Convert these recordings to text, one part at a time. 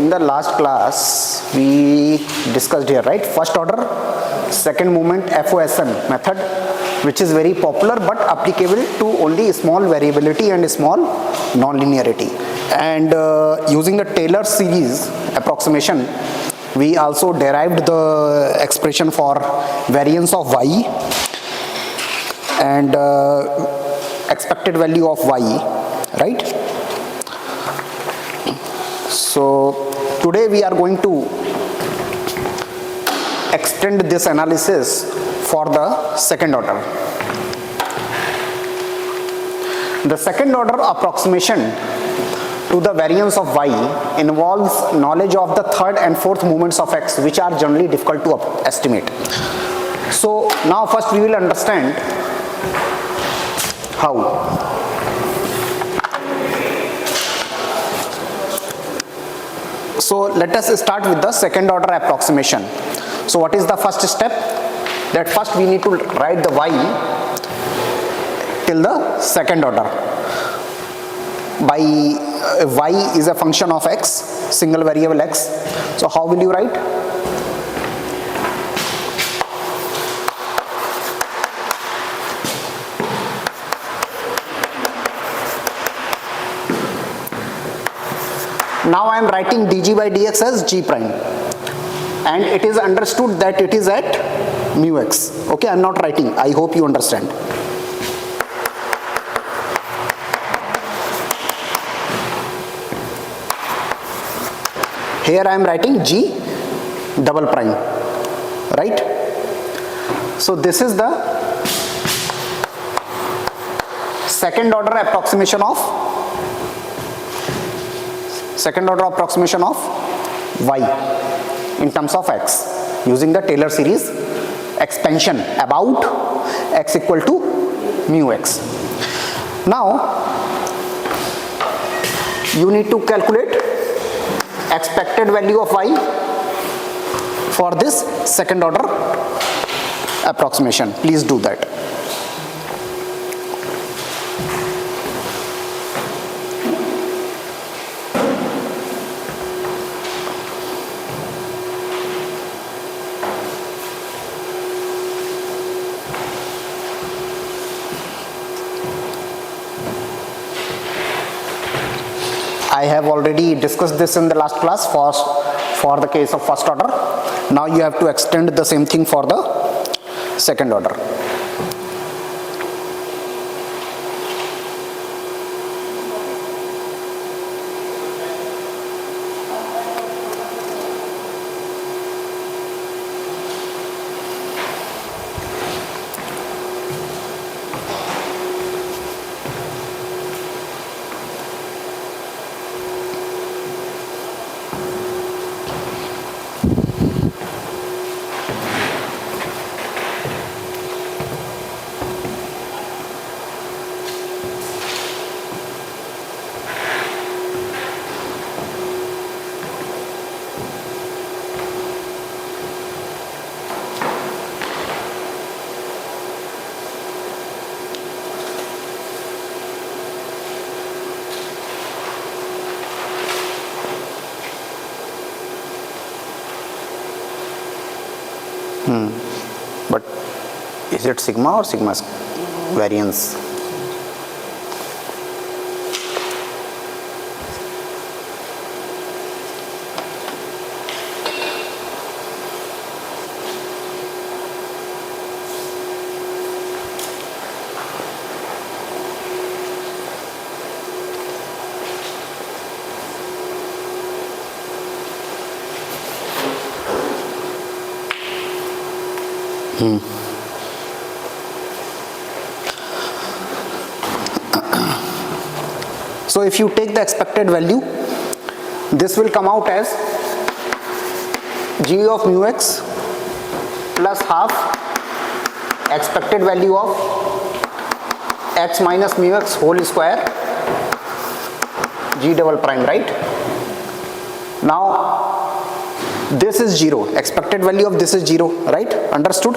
in the last class we discussed here, right, first order second movement FOSM method, which is very popular but applicable to only small variability and small non-linearity. And using the Taylor series approximation, we also derived the expression for variance of y and expected value of y, right? So today we are going to extend this analysis for the second order. The second order approximation to the variance of y involves knowledge of the third and fourth movements of x, which are generally difficult to estimate. So now first we will understand how. So let us start with the second order approximation. So what is the first step? That first we need to write the y till the second order. By y is a function of x, single variable x. So how will you write? Now I am writing dg by dx as g prime, and it is understood that it is at mu x. Okay, I am not writing. I hope you understand. Here I am writing g double prime, right? So this is the second order approximation of y in terms of x using the Taylor series expansion about x equal to mu x. Now you need to calculate expected value of y for this second order approximation. Please do that. I have already discussed this in the last class for the case of first order. Now you have to extend the same thing for the second order. But is it sigma or sigma variance? So if you take the expected value, this will come out as g of mu x plus half expected value of x minus mu x whole square g double prime, right? Now this is 0, expected value of this is 0, right? Understood?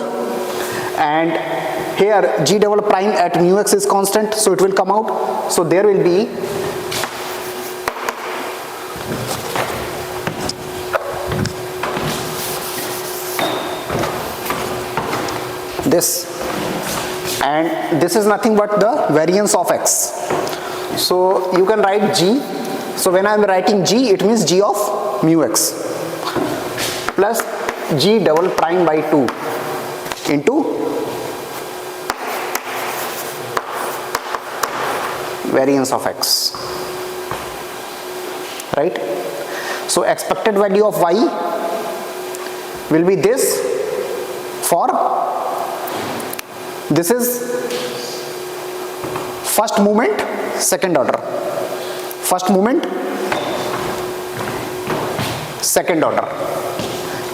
And here g double prime at mu x is constant, so it will come out. So there will be this, and this is nothing but the variance of x. So you can write g. So when I am writing g, it means g of mu x plus g double prime by 2 into variance of x, right? So expected value of y will be this for, this is first movement second order, first movement second order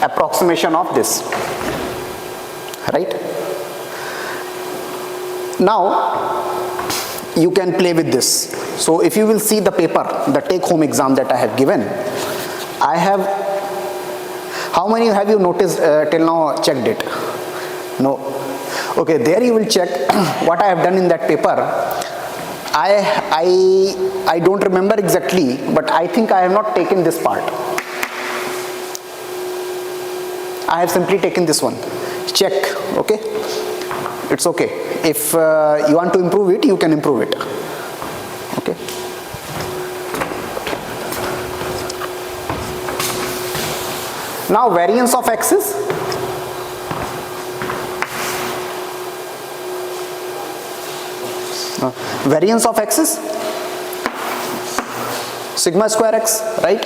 approximation of this, right? Now you can play with this. So if you will see the paper, the take home exam that I have given, I have, how many have you noticed till now checked it? No. Okay, there you will check what I have done in that paper. I don't remember exactly, but I think I have not taken this part. I have simply taken this one. Check, okay? It's okay. If you want to improve it, you can improve it. Okay. Now variance of x is variance of x is sigma square x, right?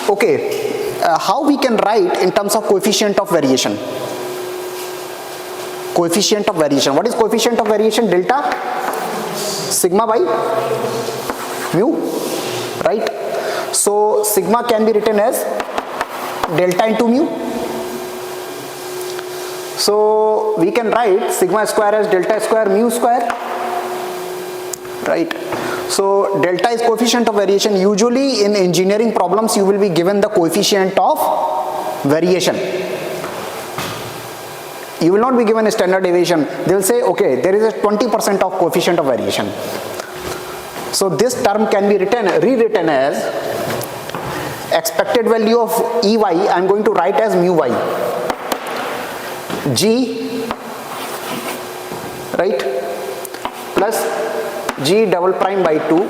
Okay. How we can write in terms of coefficient of variation? Coefficient of variation. What is coefficient of variation? Delta sigma by mu, right? So sigma can be written as delta into mu. So we can write sigma square as delta square mu square, right? So delta is coefficient of variation. Usually in engineering problems you will be given the coefficient of variation. You will not be given a standard deviation. They will say, okay, there is a 20% of coefficient of variation. So this term can be rewritten as expected value of Ey, I am going to write as mu y. G, right, plus g double prime by 2,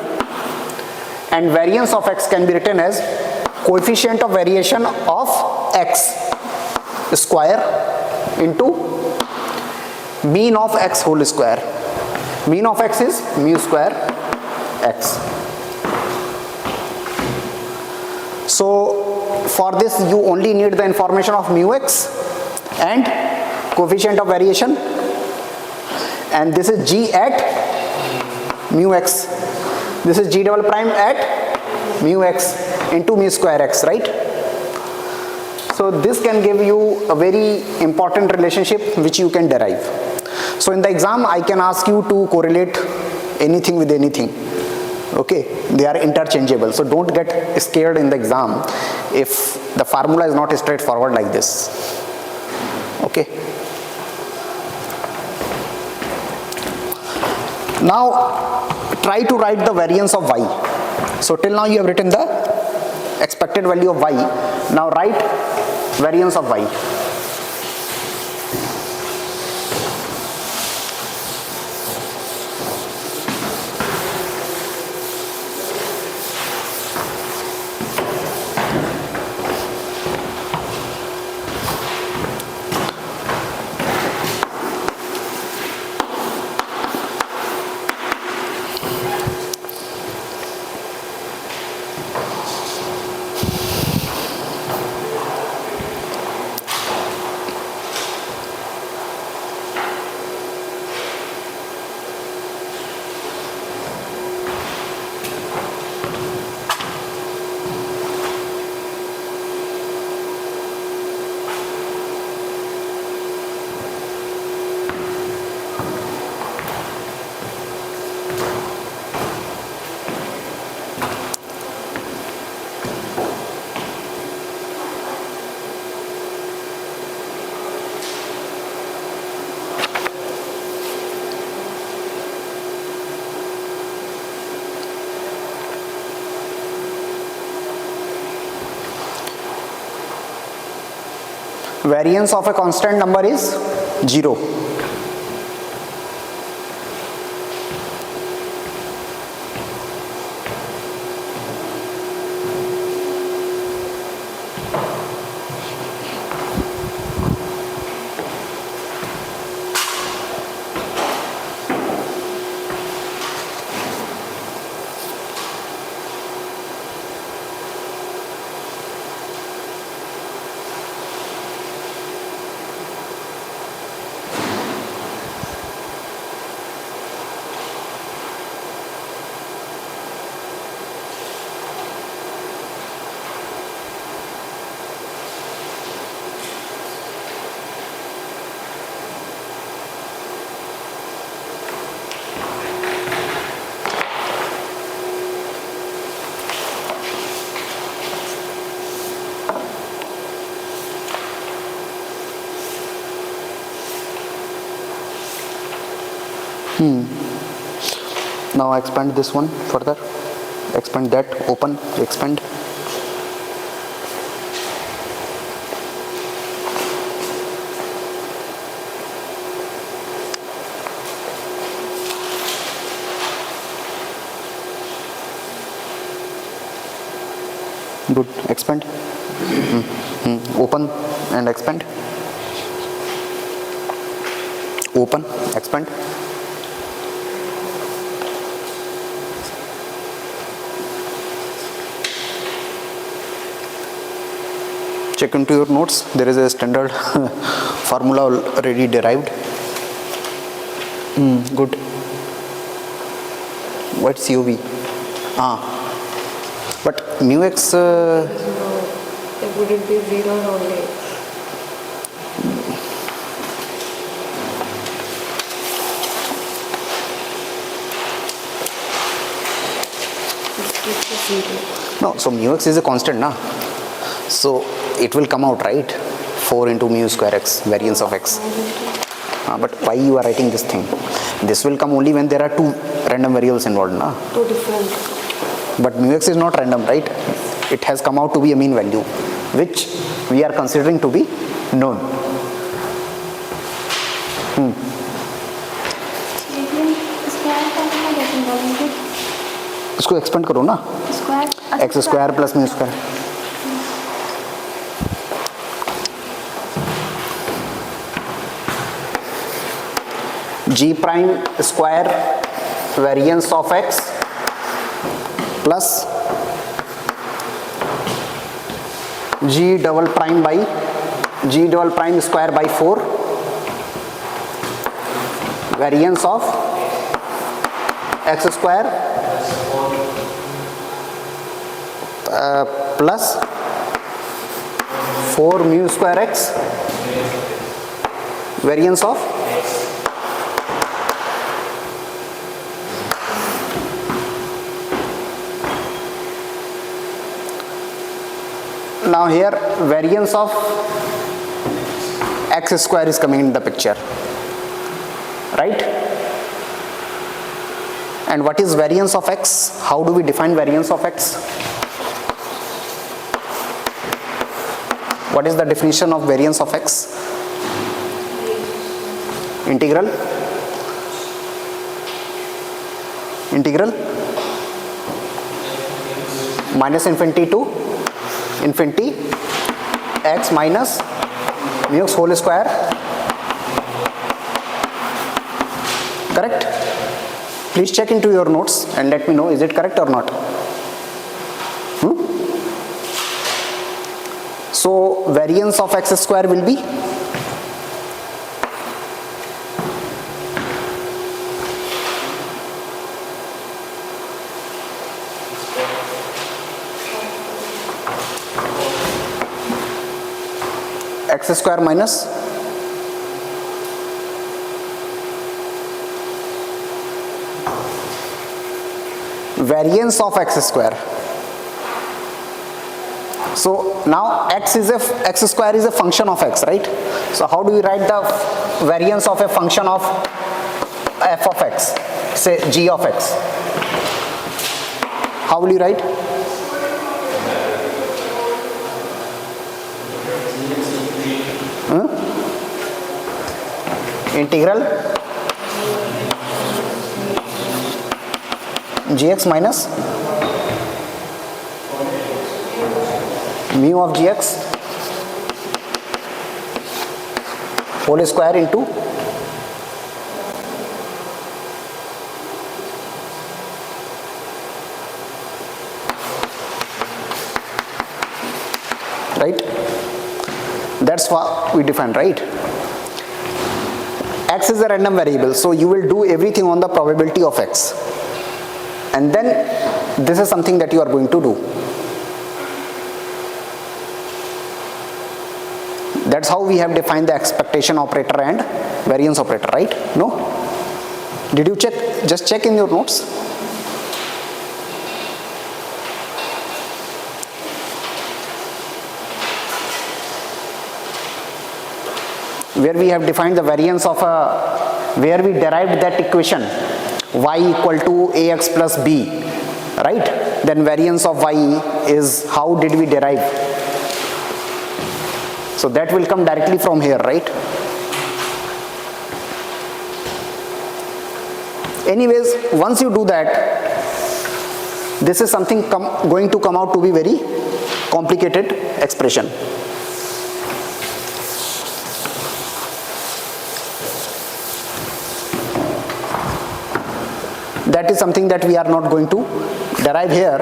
and variance of x can be written as coefficient of variation of x square into mean of x whole square. Mean of x is mu square x. So for this you only need the information of mu x and coefficient of variation, and this is g at mu x, this is g double prime at mu x into mu square x, right? So this can give you a very important relationship which you can derive. So in the exam I can ask you to correlate anything with anything, okay? They are interchangeable, so don't get scared in the exam if the formula is not straightforward like this, okay? Now try to write the variance of y. So till now you have written the expected value of y. Now write variance of y. variance of a constant number is 0. Now expand this one further, expand that, open, expand. Good, expand. Open and expand. Open, expand. Check into your notes, there is a standard formula already derived. Good. What's COV? But mu x it wouldn't be 0 only. It's 0. No, so mu x is a constant, na? So it will come out, right? 4 into mu square x, variance of x. But why you are writing this thing? This will come only when there are two random variables involved, na? Two different. But mu x is not random, right? It has come out to be a mean value, which we are considering to be known. इसको expand करो ना, x square plus mu square. G prime square variance of x plus G double prime by G double prime square by 4 variance of x square plus 4 mu square x variance of now here variance of x square is coming in the picture, right? And what is variance of x? How do we define variance of x? What is the definition of variance of x? Integral minus infinity to infinity x minus mu x whole square, correct? Please check into your notes and let me know, is it correct or not? So variance of x square will be x square minus variance of x square. So now x square is a function of x, right? So how do we write the variance of a function of f of x, say g of x? How will you write? integral gx minus mu of gx whole square into right. That's what we define, right? X is a random variable, so you will do everything on the probability of x, and then this is something that you are going to do. That's how we have defined the expectation operator and variance operator, right? No? Did you check? Just check in your notes. Where we have defined the variance of where we derived that equation y equal to ax plus b, right? Then variance of y is, how did we derive? So that will come directly from here, right? Anyways, once you do that, this is something going to come out to be very complicated expression. That is something that we are not going to derive here,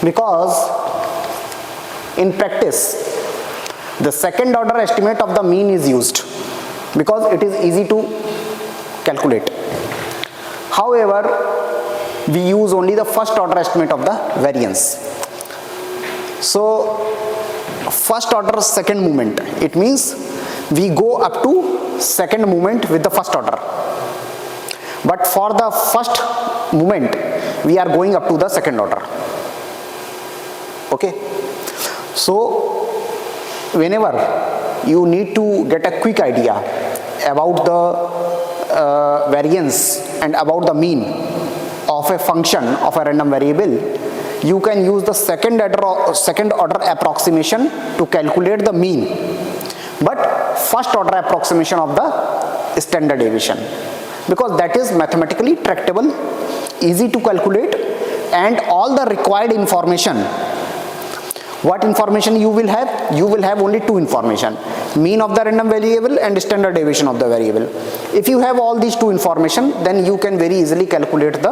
because in practice the second order estimate of the mean is used because it is easy to calculate. However, we use only the first order estimate of the variance. So first order second movement, it means we go up to second movement with the first order. But for the first movement, we are going up to the second order. Okay? So, whenever you need to get a quick idea about the variance and about the mean of a function of a random variable, you can use the second order approximation to calculate the mean, but first order approximation of the standard deviation, because that is mathematically tractable, easy to calculate, and all the required information. What information you will have? You will have only two information: mean of the random variable and standard deviation of the variable. If you have all these two information, then you can very easily calculate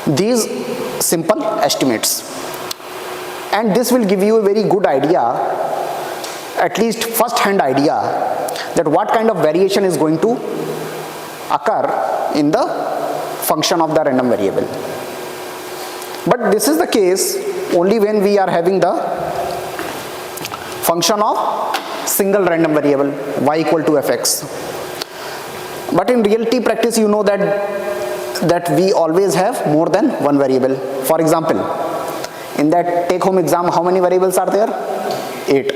these simple estimates, and this will give you a very good idea, at least first hand idea, that what kind of variation is going to occur in the function of the random variable. But this is the case only when we are having the function of single random variable y equal to fx. But in reality practice, you know that we always have more than one variable. For example, in that take home exam, how many variables are there? 8,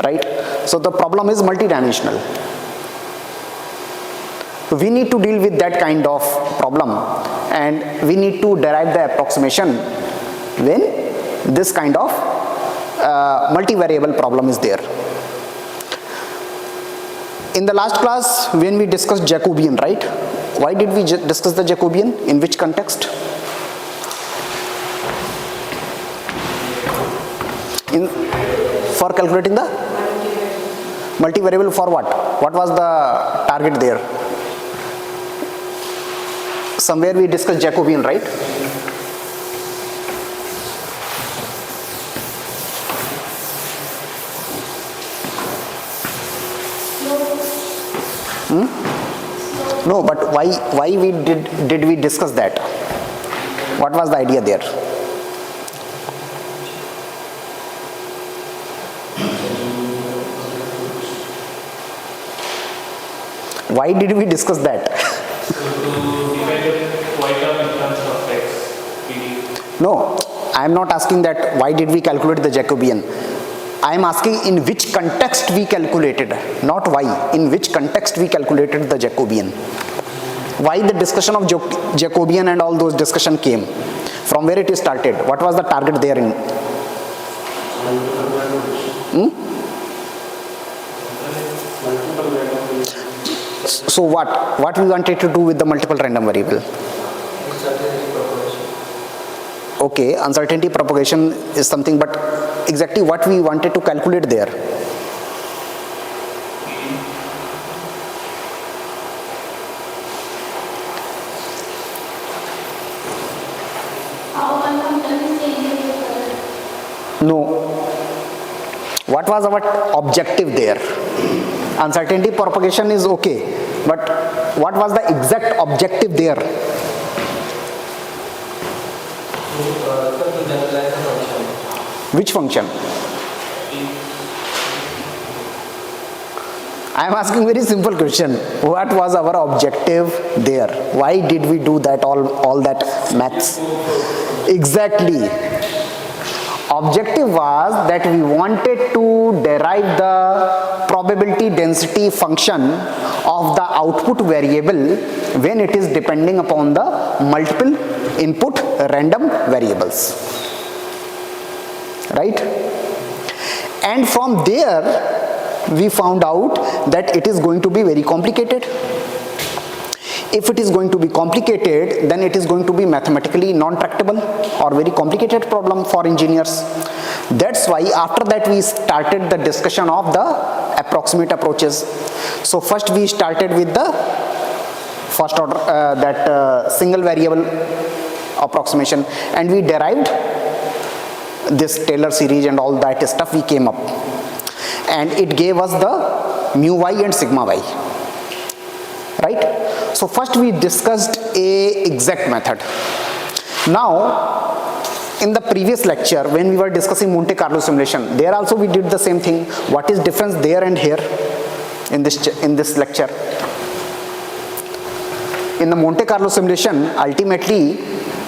right? So the problem is multidimensional. We need to deal with that kind of problem, and we need to derive the approximation when this kind of multivariable problem is there. In the last class, when we discussed Jacobian, right? Why did we discuss the Jacobian? In which context? For calculating the multivariable. For what? What was the target there? Somewhere we discussed Jacobian, right? No, but why we did we discuss that? What was the idea there? Why did we discuss that? No, I am not asking that why did we calculate the Jacobian. I am asking in which context we calculated, not why. In which context we calculated the Jacobian. Why the discussion of Jacobian and all those discussion came? From where it started? What was the target there in? So what we wanted to do with the multiple random variable? Uncertainty propagation. Okay, uncertainty propagation is something, but exactly what we wanted to calculate there? How one function is changing with other. No. What was our objective there? Uncertainty propagation is okay, but what was the exact objective there? To generalize the function. Which function? I am asking very simple question. What was our objective there? Why did we do that all that maths? Exactly. Objective was that we wanted to derive the probability density function of the output variable when it is depending upon the multiple input random variables. Right? And from there we found out that it is going to be very complicated. If it is going to be complicated, then it is going to be mathematically non-tractable or very complicated problem for engineers. That's why after that we started the discussion of the approximate approaches. So first we started with the first order single variable approximation, and we derived this Taylor series and all that stuff we came up, and it gave us the mu y and sigma y, right? So first we discussed a exact method. Now in the previous lecture when we were discussing Monte Carlo simulation, there also we did the same thing. What is difference there and here in this lecture? In the Monte Carlo simulation, ultimately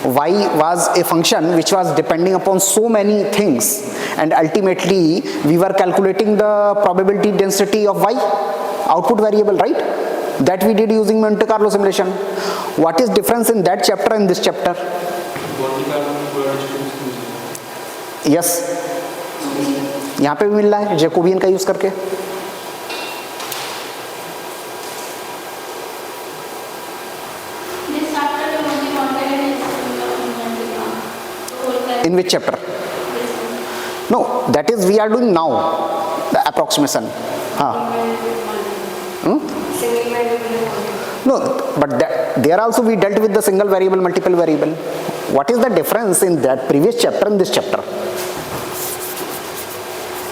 y was a function which was depending upon so many things, and ultimately we were calculating the probability density of y, output variable, right? That we did using Monte Carlo simulation. What is difference in that chapter and this chapter? Yes, यहाँ पे भी मिल रहा है Jacobian का use करके. This chapter we only wanted an example. In which chapter? No, that is we are doing now the approximation. Single variable. No, but there also we dealt with the single variable, multiple variable. What is the difference in that previous chapter and this chapter?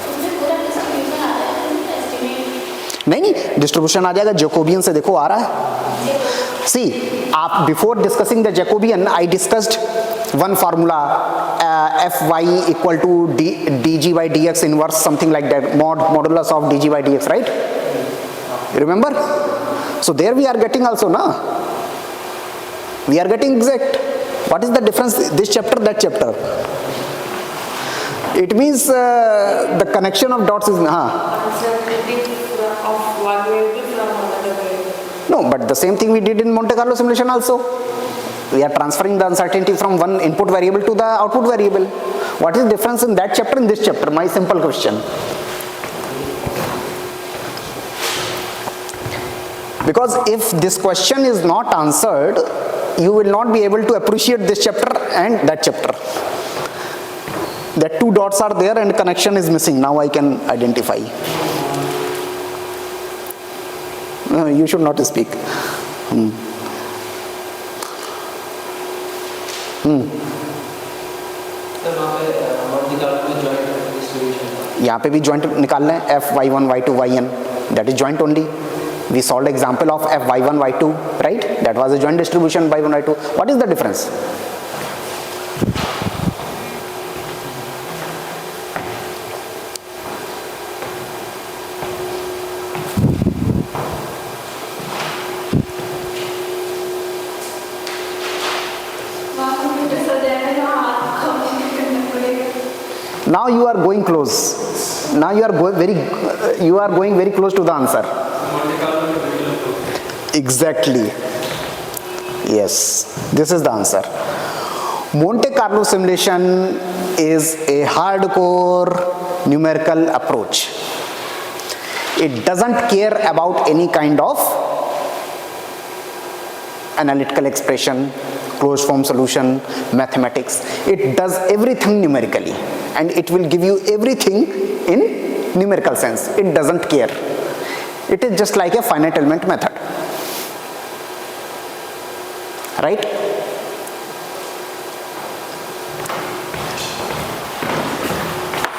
उसमें पूरा distribution आ जाएगा, estimate. नहीं, distribution आ जाएगा Jacobian से. देखो आ रहा है. See, आप before discussing the Jacobian, I discussed one formula, Fy equal to dg by dx inverse, something like that, modulus of dg by dx, right? You remember? So there we are getting also, na? We are getting exact. What is the difference this chapter, that chapter? It means the connection of dots is, Uncertainty of one variable from another variable. No, but the same thing we did in Monte Carlo simulation also. We are transferring the uncertainty from one input variable to the output variable. What is difference in that chapter and this chapter? My simple question. Because if this question is not answered, you will not be able to appreciate this chapter and that chapter. That two dots are there and connection is missing. Now I can identify. No, you should not speak. Sir वहाँ पे Monte Carlo में joint distribution था. यहाँ पे भी joint निकालना है, Fy1, Y2, Yn. That is joint only. We solved example of Fy1, Y2, right? That was a joint distribution by 1, Y2. What is the difference? वहाँ computer से जाएगा ना, हाथ computer करना पड़ेगा. Now you are going close. Now you are going very close to the answer. Exactly. Yes, this is the answer. Monte Carlo simulation is a hardcore numerical approach. It doesn't care about any kind of analytical expression, closed form solution, mathematics. It does everything numerically, and it will give you everything in numerical sense. It doesn't care. It is just like a finite element method, right?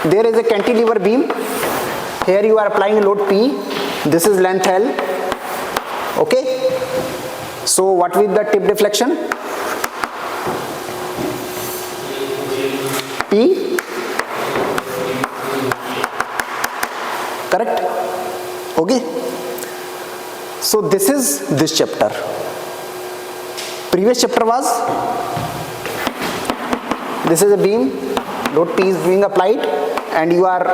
There is a cantilever beam. Here you are applying load P. This is length L. Okay. So what with the tip deflection? P. Correct? Okay. So this is this chapter. Previous chapter was, this is a beam, load P is being applied, and you are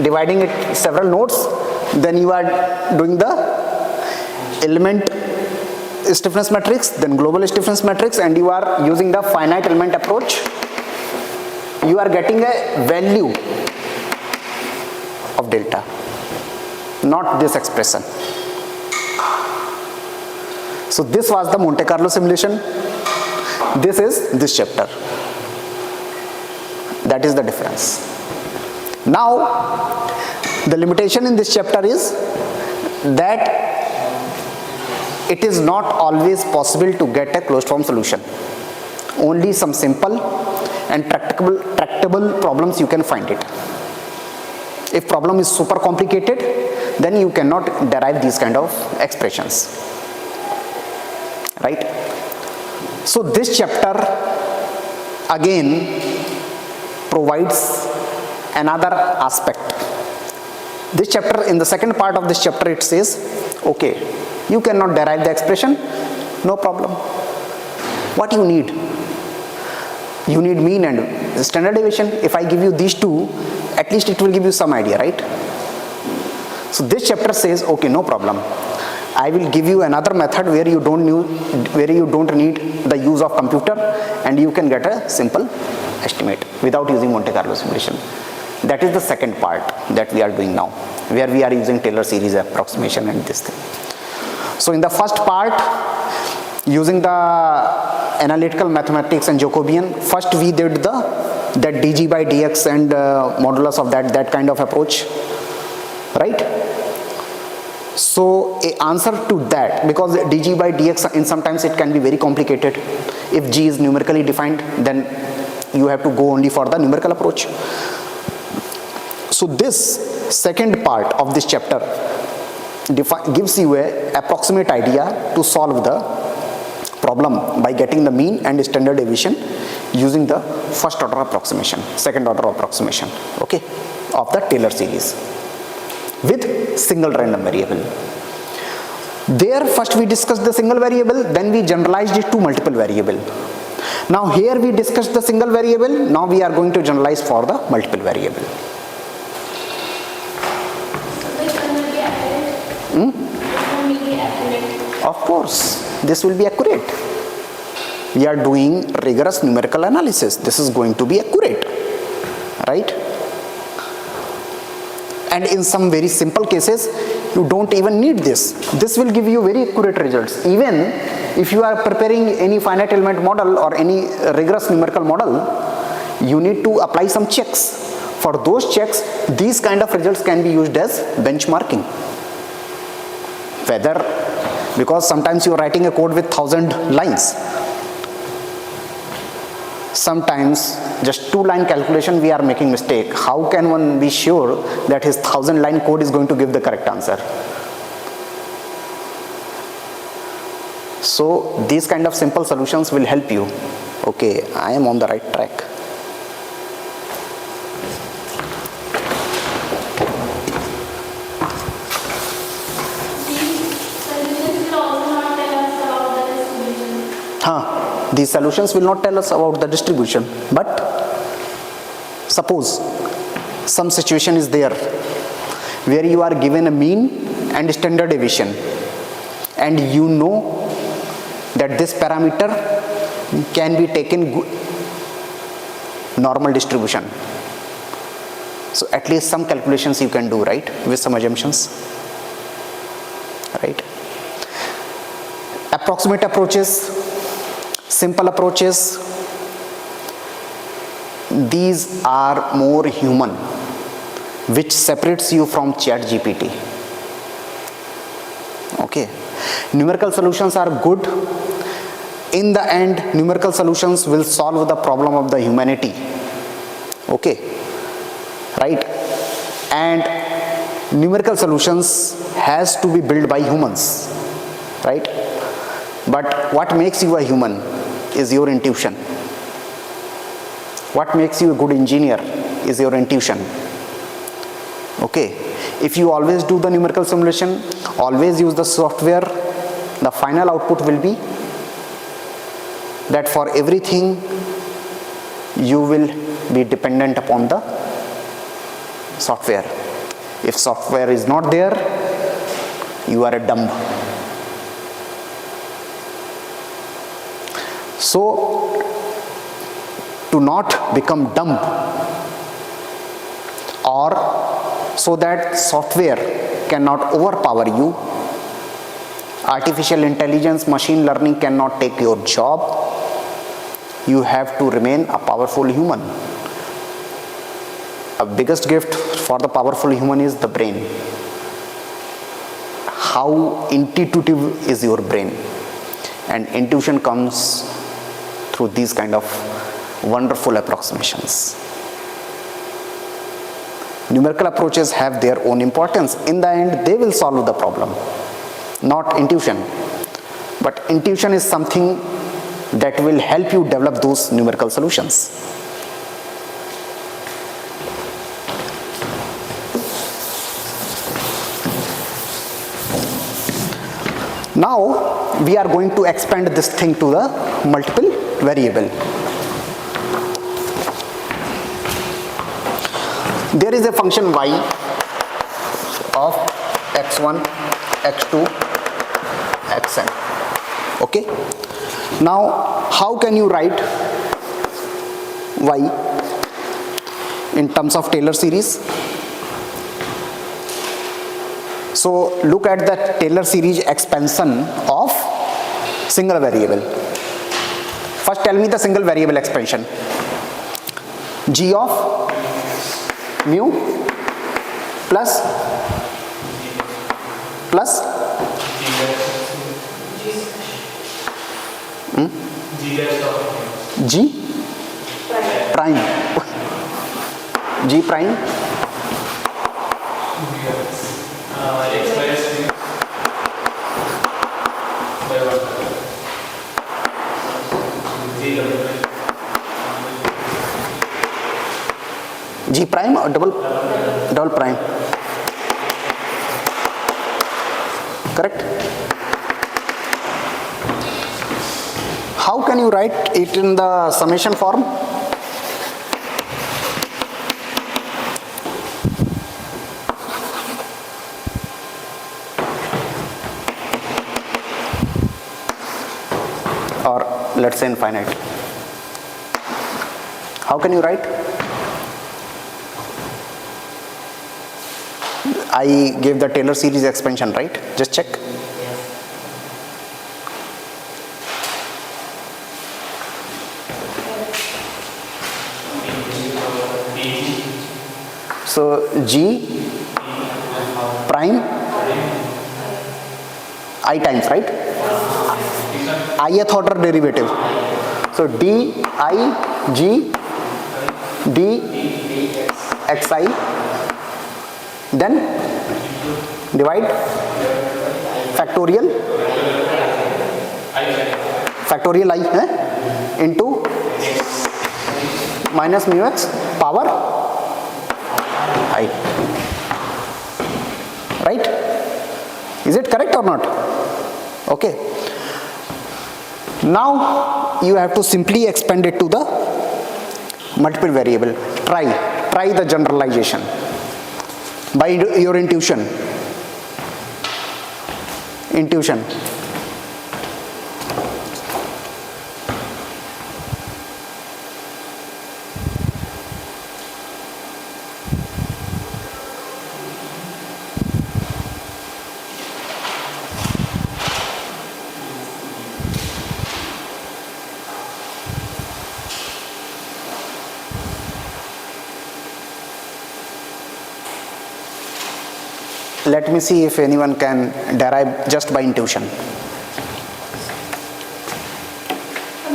dividing it several nodes. Then you are doing the element stiffness matrix, then global stiffness matrix, and you are using the finite element approach. You are getting a value of delta, not this expression. So this was the Monte Carlo simulation. This is this chapter. That is the difference. Now, the limitation in this chapter is that it is not always possible to get a closed form solution. Only some simple and tractable problems you can find it. If problem is super complicated, then you cannot derive these kind of expressions, right? So this chapter again provides another aspect. This chapter, in the second part of this chapter, it says, okay, you cannot derive the expression, no problem. What you need? You need mean and standard deviation. If I give you these two, at least it will give you some idea, right? So this chapter says, okay, no problem. I will give you another method where you don't need the use of computer, and you can get a simple estimate without using Monte Carlo simulation. That is the second part that we are doing now, where we are using Taylor series approximation and this thing. So in the first part, using the analytical mathematics and Jacobian, first we did that dg by dx and modulus of that kind of approach, right? So a answer to that, because dg by dx in sometimes it can be very complicated. If g is numerically defined, then you have to go only for the numerical approach. So this second part of this chapter gives you an approximate idea to solve the problem by getting the mean and standard deviation using the first order approximation, second order approximation, okay, of the Taylor series with single random variable. There first we discussed the single variable, then we generalized it to multiple variable. Now here we discussed the single variable, now we are going to generalize for the multiple variable. Of course, this will be accurate. We are doing rigorous numerical analysis. This is going to be accurate, right? And in some very simple cases, you don't even need this. This will give you very accurate results. Even if you are preparing any finite element model or any rigorous numerical model, you need to apply some checks. For those checks, these kind of results can be used as benchmarking. Because sometimes you are writing a code with 1,000 lines. Sometimes just 2-line calculation we are making mistake. How can one be sure that his 1,000-line code is going to give the correct answer? So these kind of simple solutions will help you. Okay, I am on the right track. These solutions will not tell us about the distribution, but suppose some situation is there where you are given a mean and standard deviation, and you know that this parameter can be taken normal distribution. So at least some calculations you can do, right, with some assumptions, right? approximate approaches, simple approaches, these are more human, which separates you from ChatGPT. Okay, numerical solutions are good. In the end, numerical solutions will solve the problem of the humanity. Okay, right? And numerical solutions has to be built by humans, right? But what makes you a human is your intuition. What makes you a good engineer is your intuition. Okay, if you always do the numerical simulation, always use the software, the final output will be that for everything you will be dependent upon the software. If software is not there, you are a dumb. So, to not become dumb, or so that software cannot overpower you, artificial intelligence, machine learning cannot take your job, you have to remain a powerful human. A biggest gift for the powerful human is the brain. How intuitive is your brain? And intuition comes through these kind of wonderful approximations. Numerical approaches have their own importance. In the end, they will solve the problem, not intuition. But intuition is something that will help you develop those numerical solutions. Now, we are going to expand this thing to the multiple variable. There is a function y of x1, x2, xn. Okay? Now, how can you write y in terms of Taylor series? So, look at the Taylor series expansion of single variable. First, tell me the single variable expansion. G of mu plus G prime. G prime G prime or double prime? Correct? How can you write it in the summation form? Or let's say infinite. How can you write? I gave the Taylor series expansion, right? Just check. So G prime I times, right? Ith order derivative. So d I G d xi, then divide factorial I into minus mu x power I. Right? Is it correct or not? Okay. Now you have to simply expand it to the multiple variable. Try the generalization by your intuition. let me see if anyone can derive just by intuition.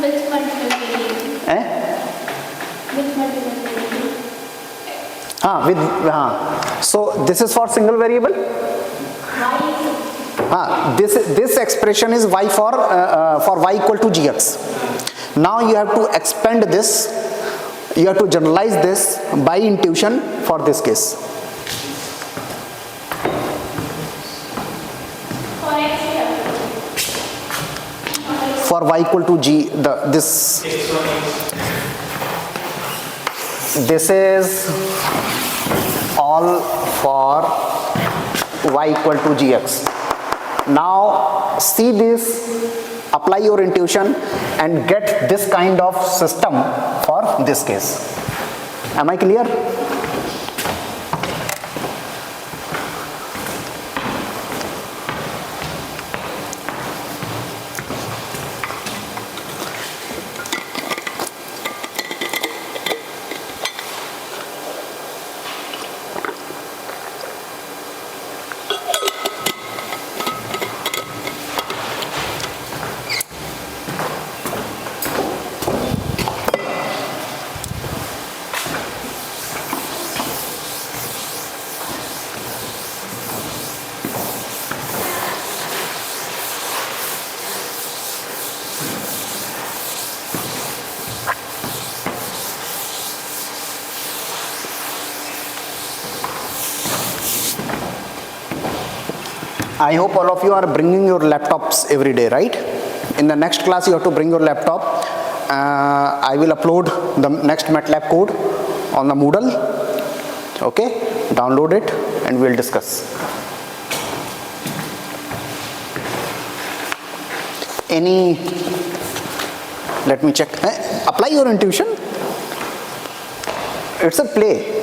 With multiple variables. Eh? With multiple variables. So this is for single variable. This expression is y for y equal to gx. Now you have to expand this. You have to generalize this by intuition for this case. For x, For y equal to g, this is all for y equal to gx. Now see this, apply your intuition and get this kind of system for this case. Am I clear? I hope all of you are bringing your laptops every day, right? In the next class, you have to bring your laptop. I will upload the next MATLAB code on the Moodle. Okay, download it and we'll discuss. Let me check. Apply your intuition. It's a play.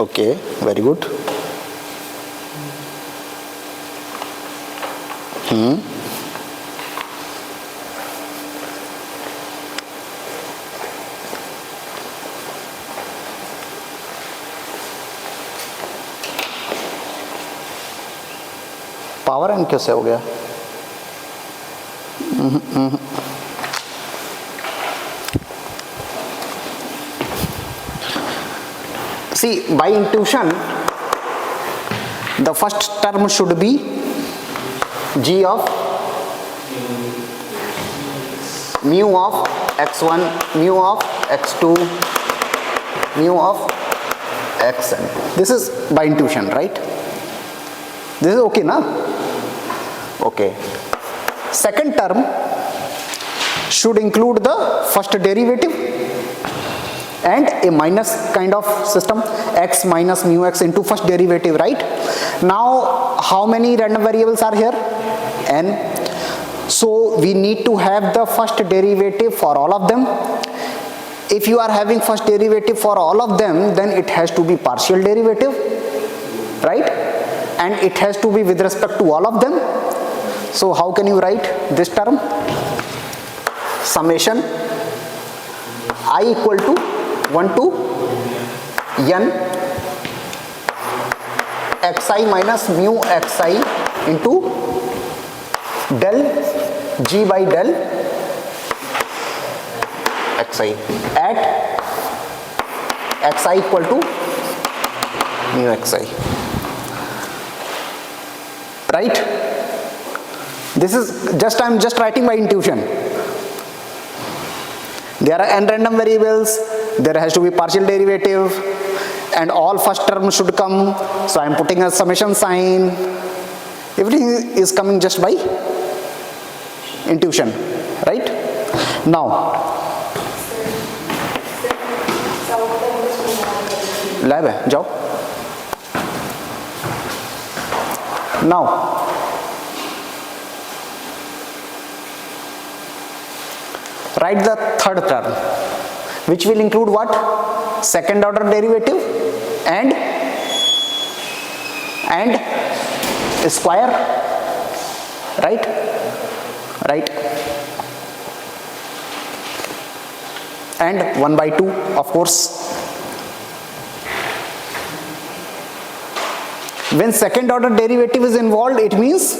Okay, very good. Power n कैसे हो गया? See, by intuition, the first term should be g of mu of x1, mu of x2, mu of xn. This is by intuition, right? This is okay, na? Okay. Second term should include the first derivative and a minus kind of system, x minus mu x into first derivative, right? Now how many random variables are here? N. So we need to have the first derivative for all of them. If you are having first derivative for all of them, then it has to be partial derivative, right? And it has to be with respect to all of them. So how can you write this term? Summation I equal to 1 to n xi minus mu xi into del g by del xi at xi equal to mu xi, right? This is just, I'm just writing by intuition. There are n random variables, there has to be partial derivative, and all first term should come, so I am putting a summation sign. Everything is coming just by intuition, right? Now, lab hai, jao. Now, Write the third term, which will include what? Second order derivative and square, right? Right. And 1 by 2, of course. When second order derivative is involved, it means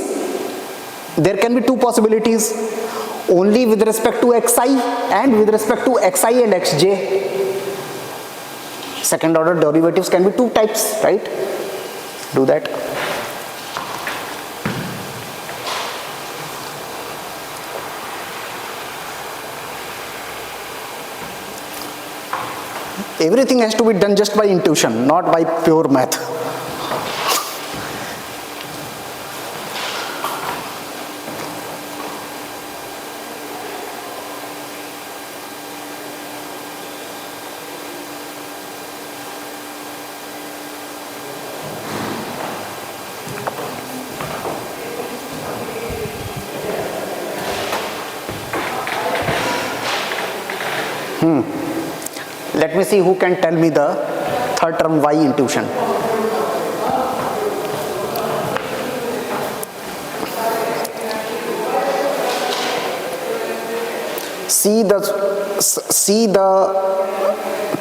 there can be two possibilities, only with respect to xi and with respect to xi and xj. Second order derivatives can be two types, right? Do that. Everything has to be done just by intuition, not by pure math. Let me see who can tell me the third term y intuition. See the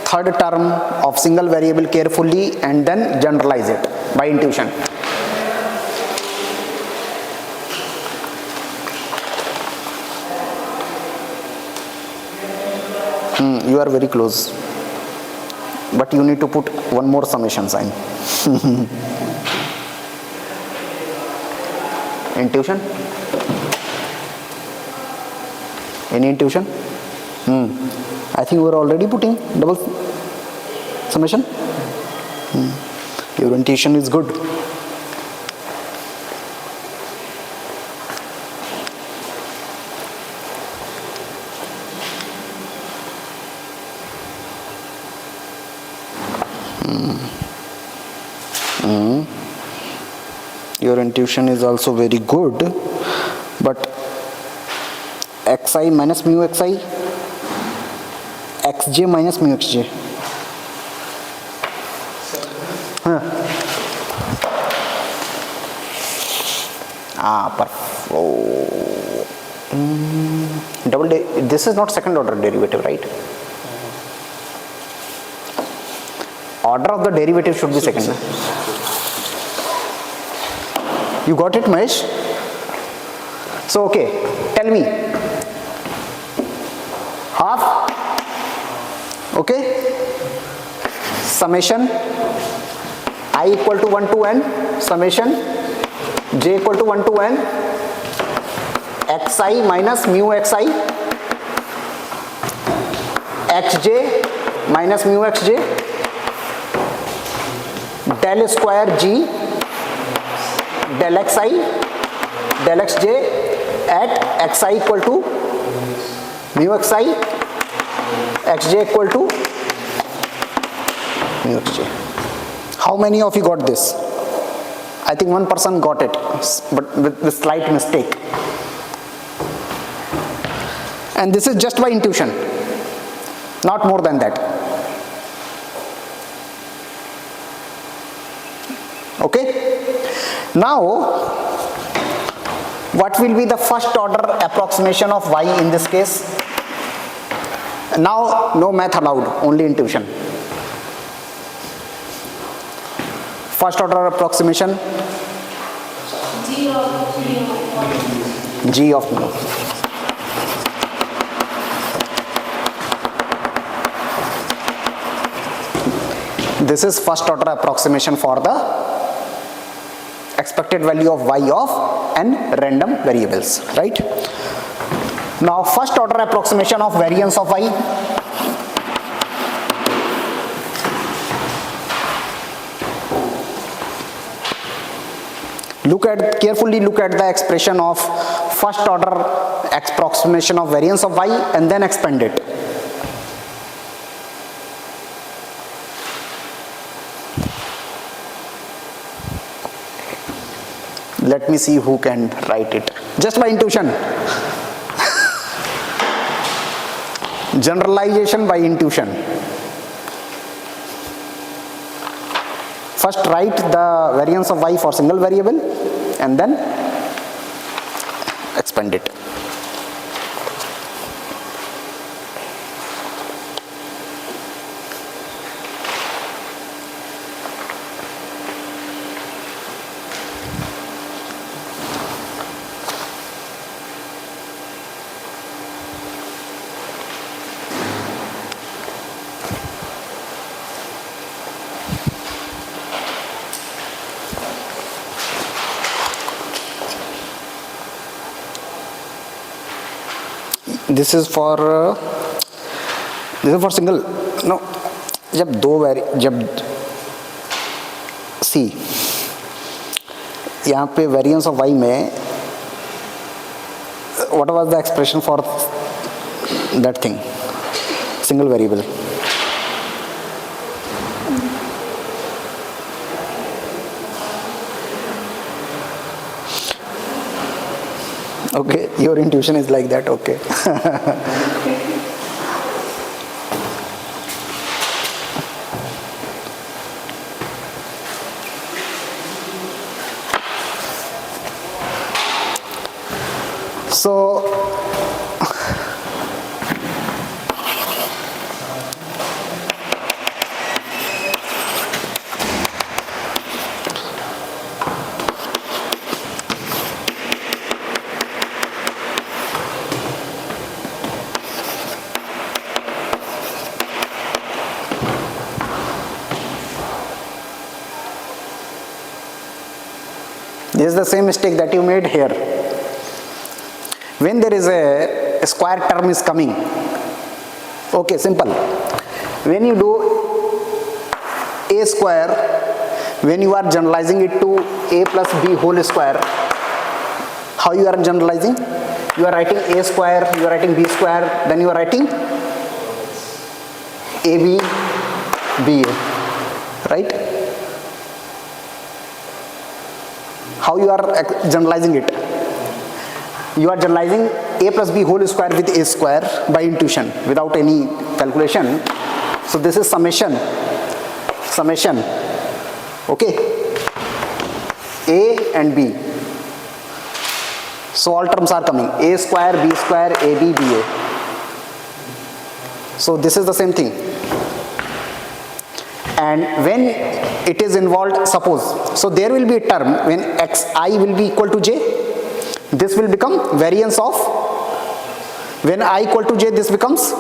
third term of single variable carefully and then generalize it by intuition. You are very close, but you need to put one more summation sign. Intuition? Any intuition? I think we are already putting double summation. Your intuition is good. Your intuition is also very good, but xi minus mu xi, xj minus mu xj. This is not second order derivative, right? Order of the derivative should be second. You got it, Mahesh? So, okay, tell me. Half, okay? Summation I equal to 1 to n, summation j equal to 1 to n, xi minus mu xi, xj minus mu xj, del square g, del xi, del xj at xi equal to mu xi, xj equal to mu xj. How many of you got this? I think one person got it, but with slight mistake. And this is just by intuition, not more than that. Okay? Now, what will be the first order approximation of y in this case? Now, no math allowed, only intuition. First order approximation, g of mu. This is first order approximation for the expected value of y of n random variables, right? Now, first order approximation of variance of y. Carefully look at the expression of first order approximation of variance of y and then expand it. Let me see who can write it. Just by intuition. Generalization by intuition. First write the variance of y for single variable and then expand it. This is for single. No, जब सी यहाँ पे variance of Y में what was the expression for that thing, single variable? Okay, your intuition is like that, okay. So, this is the same mistake that you made here. When there is a square term is coming, okay, simple. When you do a square, when you are generalizing it to a plus b whole square, how you are generalizing? You are writing a square, you are writing b square, then you are writing ab, ba, right? How you are generalizing it? You are generalizing a plus b whole square with a square by intuition without any calculation. So this is summation, okay, a and b. So all terms are coming, a square, b square, ab, ba. So this is the same thing. And when it is involved, suppose, so there will be a term when xi will be equal to j, this will become variance of, when I equal to j, this becomes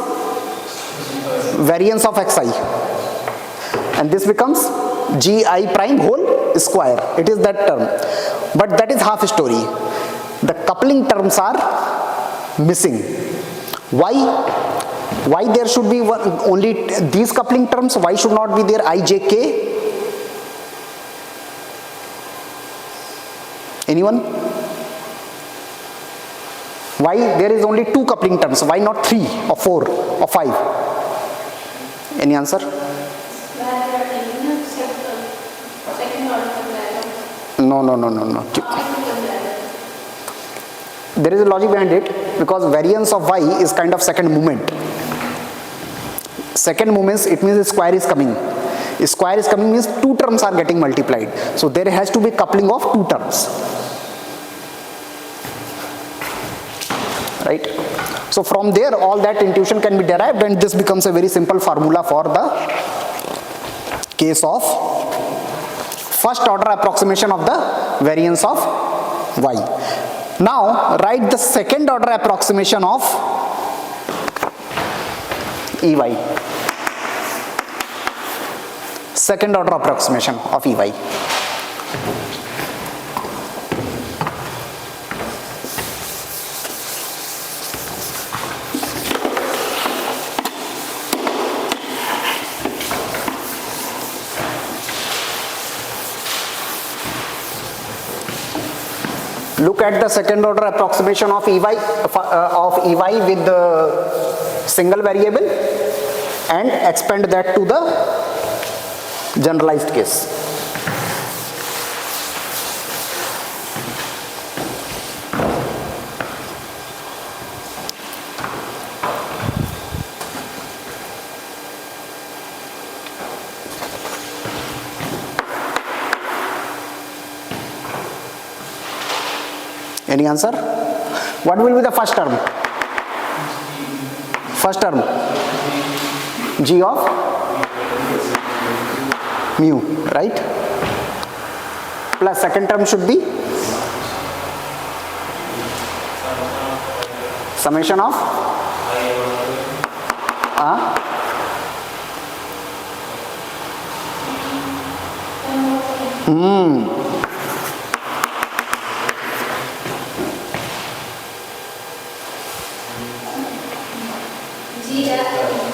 variance of xi, and this becomes gi prime whole square. It is that term, but that is half story. The coupling terms are missing. Why there should be only these coupling terms? Why should not be there I, j, k? Anyone? Why there is only two coupling terms? Why not 3 or 4 or 5? Any answer? No. There is a logic behind it, because variance of y is kind of second movement. Second movements, it means the square is coming. Square is coming means two terms are getting multiplied. So there has to be coupling of two terms. Right? So from there all that intuition can be derived, and this becomes a very simple formula for the case of first order approximation of the variance of y. Now write the second order approximation of EY. Second order approximation of EY. Look at the second order approximation of EY with the single variable and expand that to the generalized case. Any answer? What will be the first term? First term, G of mu, right? Plus second term should be summation of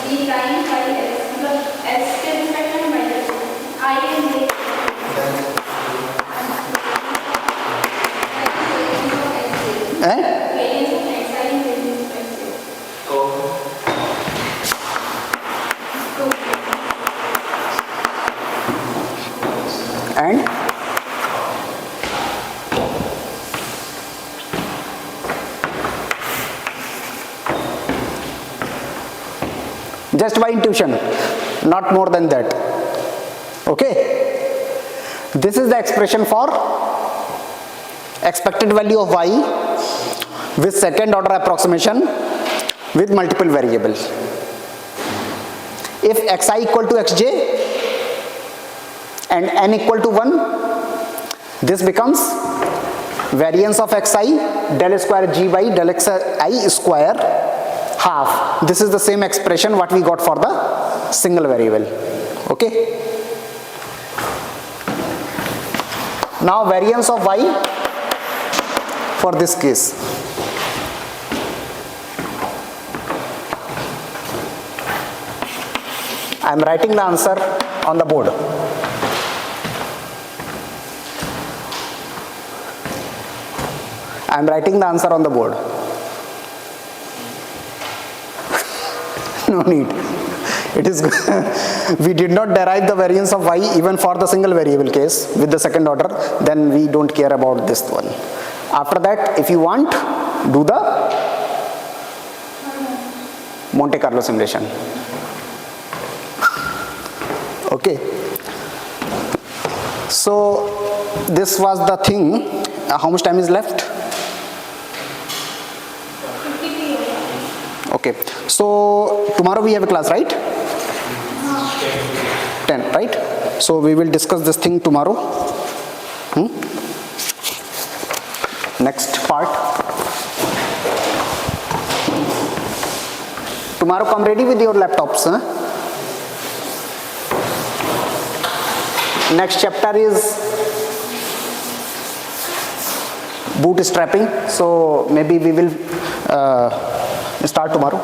G prime by S, मतलब S के respect में minus I and J variance of X I and variance of X J. and just by intuition, not more than that. Okay, this is the expression for expected value of y with second order approximation with multiple variables. If xi equal to xj and n equal to 1, this becomes variance of xi del square g by del xi square half. This is the same expression what we got for the single variable. Okay. Now variance of y for this case. I am writing the answer on the board. I am writing the answer on the board. No need. It is we did not derive the variance of y even for the single variable case with the second order, then we don't care about this one. After that, if you want, do the Monte Carlo simulation. Okay. So this was the thing. How much time is left? Okay, so tomorrow we have a class, right? 10, right? So we will discuss this thing tomorrow. Next part. Tomorrow come ready with your laptops. Huh? Next chapter is bootstrapping. So maybe we will start tomorrow.